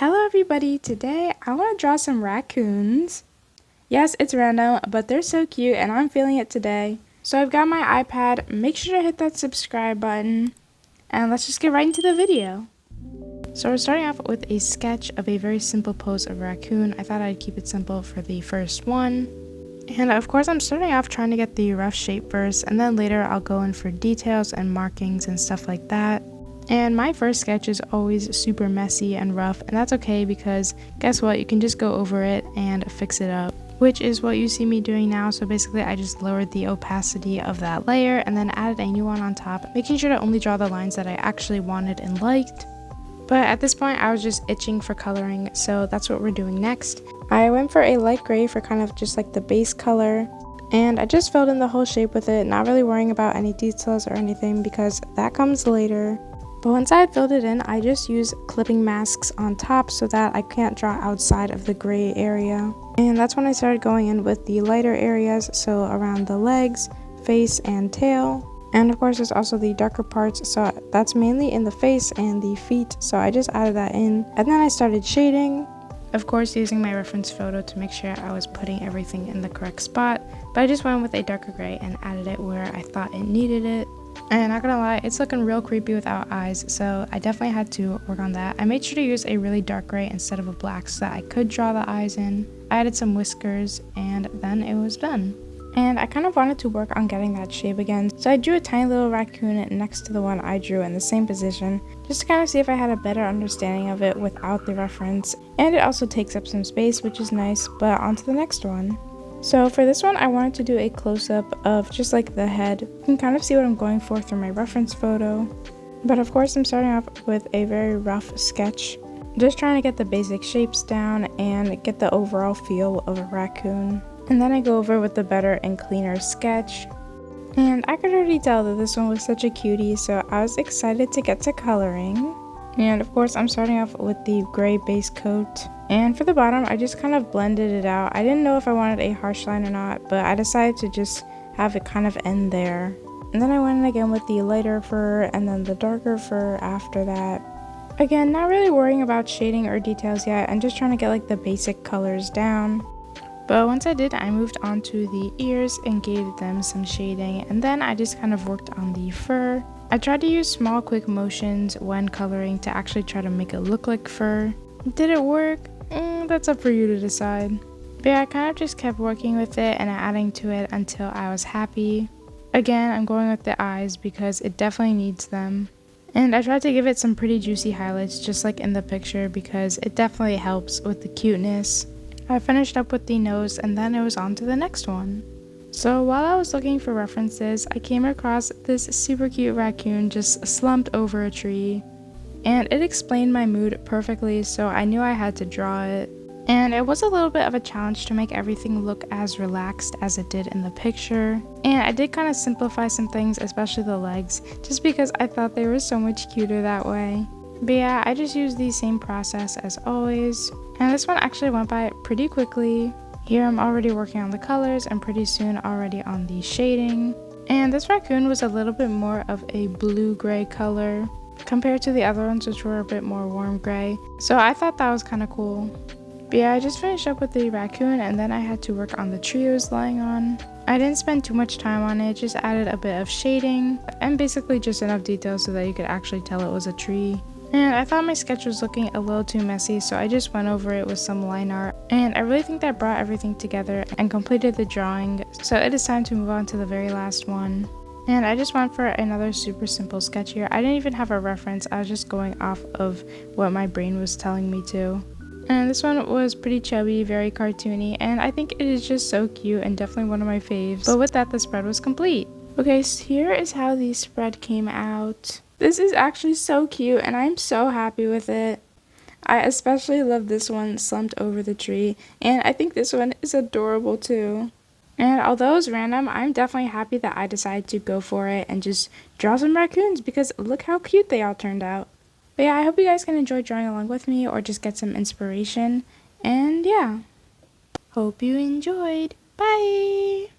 Hello everybody, today I want to draw some raccoons. Yes, it's random, but they're so cute and I'm feeling it today. So I've got my iPad, make sure to hit that subscribe button, and let's just get right into the video. So we're starting off with a sketch of a very simple pose of a raccoon. I thought I'd keep it simple for the first one. And of course I'm starting off trying to get the rough shape first, and then later I'll go in for details and markings and stuff like that. And my first sketch is always super messy and rough, and that's okay because guess what, you can just go over it and fix it up, which is what you see me doing now. So basically I just lowered the opacity of that layer and then added a new one on top, making sure to only draw the lines that I actually wanted and liked. But at this point I was just itching for coloring, so that's what we're doing next. I went for a light gray for kind of just like the base color, and I just filled in the whole shape with it, not really worrying about any details or anything because that comes later. But once I had filled it in, I just used clipping masks on top so that I can't draw outside of the gray area. And that's when I started going in with the lighter areas, so around the legs, face, and tail. And of course there's also the darker parts, so that's mainly in the face and the feet, so I just added that in. And then I started shading. Of course using my reference photo to make sure I was putting everything in the correct spot, but I just went with a darker gray and added it where I thought it needed it. And not gonna lie, it's looking real creepy without eyes, so I definitely had to work on that. I made sure to use a really dark gray instead of a black so that I could draw the eyes in. I added some whiskers and then it was done. And I kind of wanted to work on getting that shape again, so I drew a tiny little raccoon next to the one I drew in the same position, just to kind of see if I had a better understanding of it without the reference. And it also takes up some space, which is nice, but on to the next one. So for this one, I wanted to do a close-up of just like the head. You can kind of see what I'm going for through my reference photo. But of course, I'm starting off with a very rough sketch. Just trying to get the basic shapes down and get the overall feel of a raccoon. And then I go over with the better and cleaner sketch. And I could already tell that this one was such a cutie, so I was excited to get to coloring. And of course I'm starting off with the gray base coat, and for the bottom I just kind of blended it out. I didn't know if I wanted a harsh line or not, but I decided to just have it kind of end there. And then I went in again with the lighter fur and then the darker fur after that. Again, not really worrying about shading or details yet, and just trying to get like the basic colors down. But once I did, I moved on to the ears and gave them some shading, and then I just kind of worked on the fur. I tried to use small quick motions when coloring to actually try to make it look like fur. Did it work? That's up for you to decide. But yeah, I kind of just kept working with it and adding to it until I was happy. Again, I'm going with the eyes because it definitely needs them. And I tried to give it some pretty juicy highlights just like in the picture because it definitely helps with the cuteness. I finished up with the nose and then it was on to the next one. So while I was looking for references, I came across this super cute raccoon just slumped over a tree. And it explained my mood perfectly, so I knew I had to draw it. And it was a little bit of a challenge to make everything look as relaxed as it did in the picture. And I did kind of simplify some things, especially the legs, just because I thought they were so much cuter that way. But yeah, I just used the same process as always. And this one actually went by pretty quickly. Here I'm already working on the colors and pretty soon already on the shading. And this raccoon was a little bit more of a blue-gray color compared to the other ones, which were a bit more warm gray. So I thought that was kind of cool. But yeah, I just finished up with the raccoon and then I had to work on the tree it was lying on. I didn't spend too much time on it, just added a bit of shading and basically just enough detail so that you could actually tell it was a tree. And I thought my sketch was looking a little too messy, so I just went over it with some line art. And I really think that brought everything together and completed the drawing, so it is time to move on to the very last one. And I just went for another super simple sketch here. I didn't even have a reference, I was just going off of what my brain was telling me to. And this one was pretty chubby, very cartoony, and I think it is just so cute and definitely one of my faves. But with that, the spread was complete. Okay, so here is how the spread came out. This is actually so cute and I'm so happy with it. I especially love this one slumped over the tree, and I think this one is adorable too. And although it's random, I'm definitely happy that I decided to go for it and just draw some raccoons because look how cute they all turned out. But yeah, I hope you guys can enjoy drawing along with me or just get some inspiration. And yeah, hope you enjoyed. Bye!